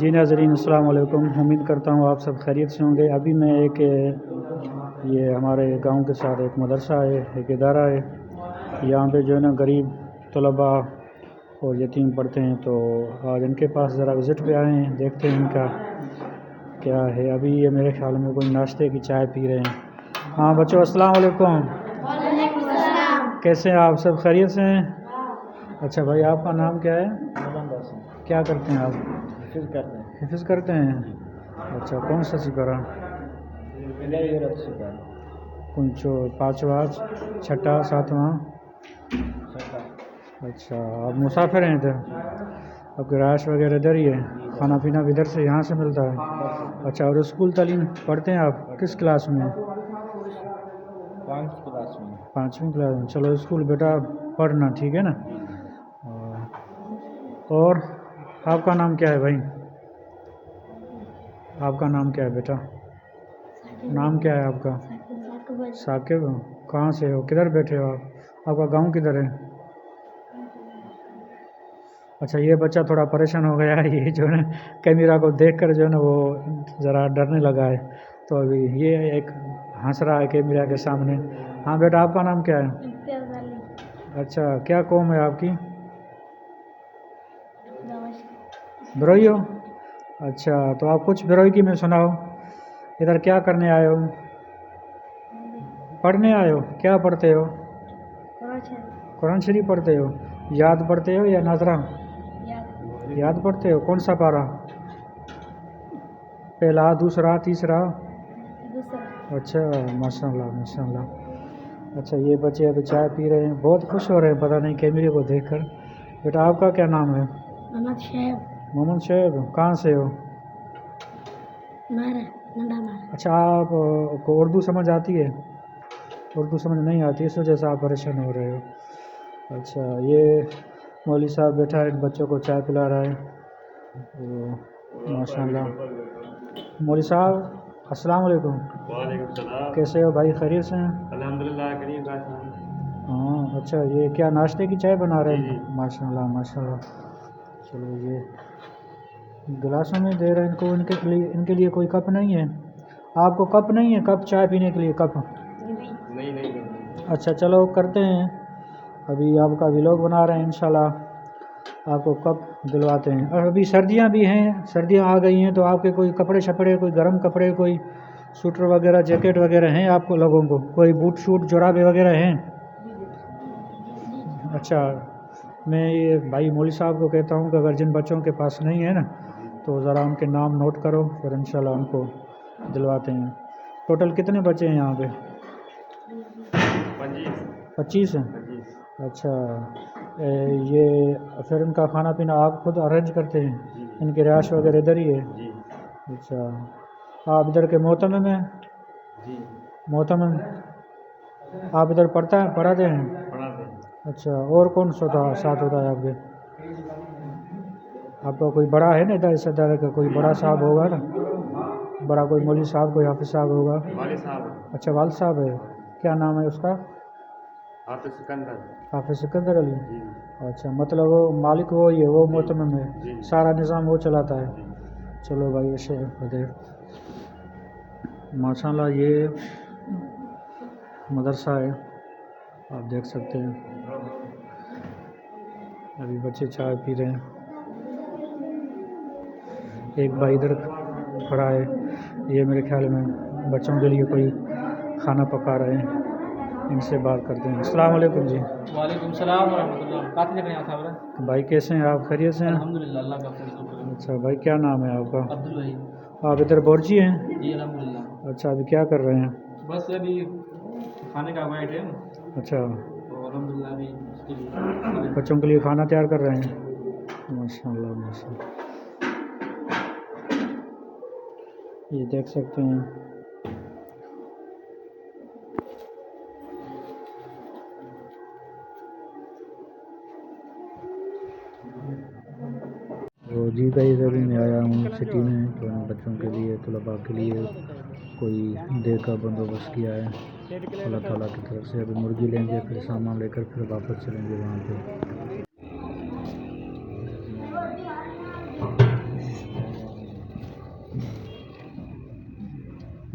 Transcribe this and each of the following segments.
جی ناظرین السلام علیکم، امید کرتا ہوں آپ سب خیریت سے ہوں گے۔ ابھی میں یہ ہمارے گاؤں کے ساتھ ایک مدرسہ ہے، ایک ادارہ ہے، یہاں پہ جو ہے نا غریب طلباء اور یتیم پڑھتے ہیں، تو آج ان کے پاس ذرا وزٹ پہ آئے ہیں، دیکھتے ہیں ان کا کیا ہے۔ ابھی یہ میرے خیال میں کوئی ناشتے کی چائے پی رہے ہیں۔ ہاں بچوں السلام علیکم، کیسے ہیں آپ؟ سب خیریت سے ہیں؟ اچھا بھائی، آپ کا نام کیا ہے؟ کیا کرتے ہیں آپ؟ حفظ کرتے ہیں۔ اچھا، کون سا سپارہ؟ کنچو، پانچواں، چھٹا، ساتواں؟ اچھا، آپ مسافر ہیں ادھر؟ آپ کی رہائش وغیرہ ادھر ہی ہے؟ کھانا پینا بھی ادھر سے یہاں سے ملتا ہے؟ اچھا، اور اسکول تعلیم پڑھتے ہیں آپ؟ کس کلاس میں؟ 5ویں کلاس میں۔ چلو اسکول بیٹا پڑھنا، ٹھیک ہے نا؟ اور آپ کا نام کیا ہے بھائی؟ آپ کا نام کیا ہے بیٹا؟ نام کیا ہے آپ کا؟ ثاقب۔ کہاں سے ہو؟ کدھر بیٹھے ہو آپ؟ آپ کا گاؤں کدھر ہے؟ اچھا، یہ بچہ تھوڑا پریشان ہو گیا ہے، یہ جو ہے نا کیمرہ کو دیکھ کر جو ہے نا وہ ذرا ڈرنے لگا ہے، تو ابھی یہ ایک ہنس رہا ہے کیمرہ کے سامنے۔ ہاں بیٹا، آپ کا نام کیا ہے؟ اچھا، کیا قوم ہے آپ کی؟ بروئی ہو؟ اچھا، تو آپ کچھ بروئی کی میں سناؤ، ادھر کیا کرنے آئے ہو؟ پڑھنے آئے ہو؟ کیا پڑھتے ہو؟ قرآن شریف پڑھتے ہو؟ یاد پڑھتے ہو یا ناظرہ؟ یاد پڑھتے ہو؟ کون سا پارہ؟ پہلا، دوسرا، تیسرا؟ اچھا، ماشاء اللہ ماشاء اللہ۔ اچھا، یہ بچے ابھی چائے پی رہے ہیں، بہت خوش ہو رہے ہیں پتہ نہیں کیمرے کو دیکھ کر۔ بیٹا آپ کا کیا نام ہے؟ محمد شعیب۔ کہاں سے ہو؟ اچھا، آپ کو اردو سمجھ آتی ہے؟ اردو سمجھ نہیں آتی، اس وجہ سے آپ پریشان ہو رہے ہو۔ اچھا، یہ مولوی صاحب بیٹھا ہے، ان بچوں کو چائے پلا رہا ہے، ماشاء اللہ۔ مولوی صاحب السلام علیکم۔ وعلیکم السلام۔ کیسے ہو بھائی؟ خیریت سے ہیں؟ الحمدللہ کریم بات۔ ہاں اچھا، یہ کیا ناشتے کی چائے بنا رہے ہیں؟ جی۔ ماشاء اللہ ماشاء اللہ۔ چلو، یہ گلاسوں میں دے رہے ہیں ان کو، ان کے لیے کوئی کپ نہیں ہے؟ آپ کو کپ نہیں ہے؟ کپ چائے پینے کے لیے کپ؟ نہیں۔ اچھا چلو کرتے ہیں، ابھی آپ کا ولاگ بنا رہے ہیں، انشاءاللہ آپ کو کپ دلواتے ہیں۔ اور ابھی سردیاں بھی ہیں، سردیاں آ گئی ہیں، تو آپ کے کوئی کپڑے شپڑے، کوئی گرم کپڑے، کوئی سوٹر وغیرہ، جیکٹ وغیرہ ہیں آپ کو لوگوں کو؟ کوئی بوٹ شوٹ جرابے وغیرہ ہیں؟ اچھا، میں یہ بھائی مولوی صاحب کو کہتا ہوں کہ اگر جن بچوں کے پاس نہیں ہے نا تو ذرا ان کے نام نوٹ کرو، پھر انشاءاللہ ان کو دلواتے ہیں۔ ٹوٹل کتنے بچے ہیں یہاں پہ؟ 25 ہیں؟ اچھا، یہ پھر ان کا کھانا پینا آپ خود ارینج کرتے ہیں؟ ان کی رہائش وغیرہ ادھر ہی ہے؟ اچھا، آپ ادھر کے محتمم ہیں؟ محتمم آپ ادھر پڑھاتے ہیں؟ اچھا، اور کون سا ساتھ ہوتا ہے آپ کے؟ آپ کا کوئی بڑا ہے نا ادھر اس ادارے کا، کوئی بڑا صاحب ہوگا نا، بڑا کوئی مولوی صاحب، کوئی حافظ صاحب ہوگا؟ اچھا، والد صاحب ہے، کیا نام ہے اس کا؟ حافظ سکندر علی۔ اچھا، مطلب وہ مالک وہی ہے، وہ محتمم ہے، سارا نظام وہ چلاتا ہے۔ چلو بھائی، ایسے ماشاء اللہ یہ مدرسہ ہے، آپ دیکھ سکتے ہیں۔ ابھی بچے چائے پی رہے ہیں، ایک بھائی ادھر کھڑا ہے، یہ میرے خیال میں بچوں کے لیے کوئی کھانا پکا رہے ہیں، ان سے بات کرتے ہیں۔ السلام علیکم جی۔ وعلیکم السلام ورحمۃ اللہ۔ کہاں سے ہیں صاحب؟ بھائی کیسے ہیں آپ؟ خیریت سے ہیں؟ الحمدللہ، اللہ کا فضل ہے۔ اچھا بھائی، کیا نام ہے آپ کا؟ عبدالوحید۔ آپ ادھر بورچی ہیں؟ جی الحمدللہ۔ اچھا، ابھی کیا کر رہے ہیں؟ بس ابھی کھانے کا وقت ہے، اچھا، تو الحمدللہ ابھی اس کے لیے بچوں کے لیے کھانا تیار کر رہے ہیں؟ ماشاء اللہ ماشاء اللہ، یہ دیکھ سکتے ہیں۔ تو جی بھائی، ابھی میں آیا ہوں سٹی میں، تو ان بچوں کے لیے، طلباء کے لیے کوئی ڈے کا بندوبست کیا ہے اللہ تعالیٰ کی طرف سے۔ ابھی مرغی لیں گے، پھر سامان لے کر پھر واپس چلیں گے وہاں پہ۔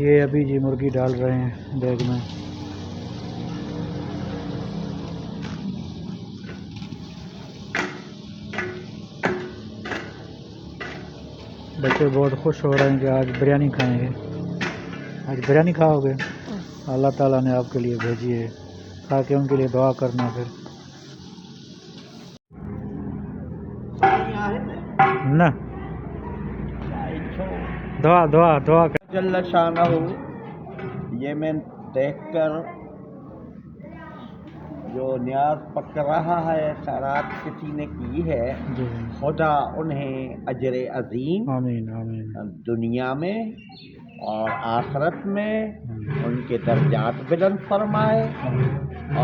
یہ ابھی جی مرغی ڈال رہے ہیں بیگ میں. بچے بہت خوش ہو رہے ہیں کہ آج بریانی کھائیں گے. آج بریانی کھاؤ گے؟ اللہ تعالیٰ نے آپ کے لیے بھیجی ہے، کھا کے ان کے لیے دعا کرنا. پھر نہ دعا دعا دعا جل شانہ. یہ میں دیکھ کر جو نیاز پک رہا ہے، خیرات کسی نے کی ہے، جی خدا انہیں اجر عظیم آمین آمین دنیا میں اور آخرت میں ان کے درجات بلند فرمائے.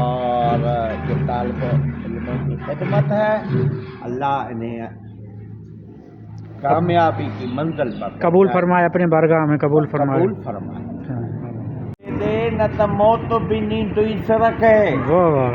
اور جو طالب علموں کی خدمت ہے، اللہ انہیں کامیابی کی منزل پر قبول فرمائے، اپنے بارگاہ میں قبول فرمائے. قبول فرمائے. نہ تو موت بھی نہیں ڈئی سرکے. واہ واہ.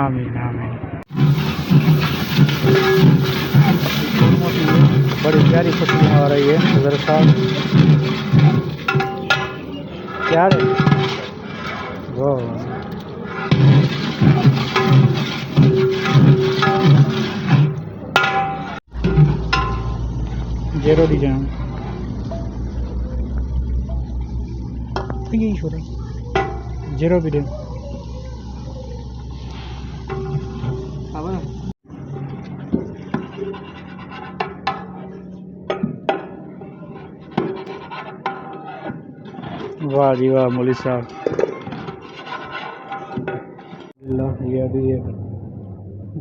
آمین آمین. بڑی پیاری خوشبو آ رہی ہے حضرت صاحب. کیا ہے؟ واہ. جیرو دی جان یہ چھوڑے جیرو بھی دے. واہ جی واہ مولوی صاحب. اللہ یہ ابھی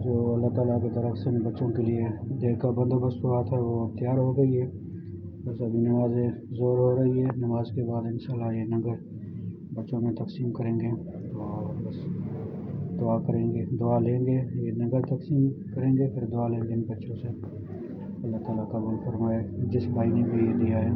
جو اللہ تعالیٰ کی طرف سے بچوں کے لیے دیر کا بندوبست ہوا تھا وہ اب تیار ہو گئی ہے. بس ابھی نماز زور ہو رہی ہے. نماز کے بعد انشاءاللہ یہ نگر بچوں میں تقسیم کریں گے اور بس دعا کریں گے، دعا لیں گے. یہ نگر تقسیم کریں گے، پھر دعا لیں گے ان بچوں سے. اللہ تعالیٰ قبول فرمائے جس بھائی نے بھی یہ دیا ہے.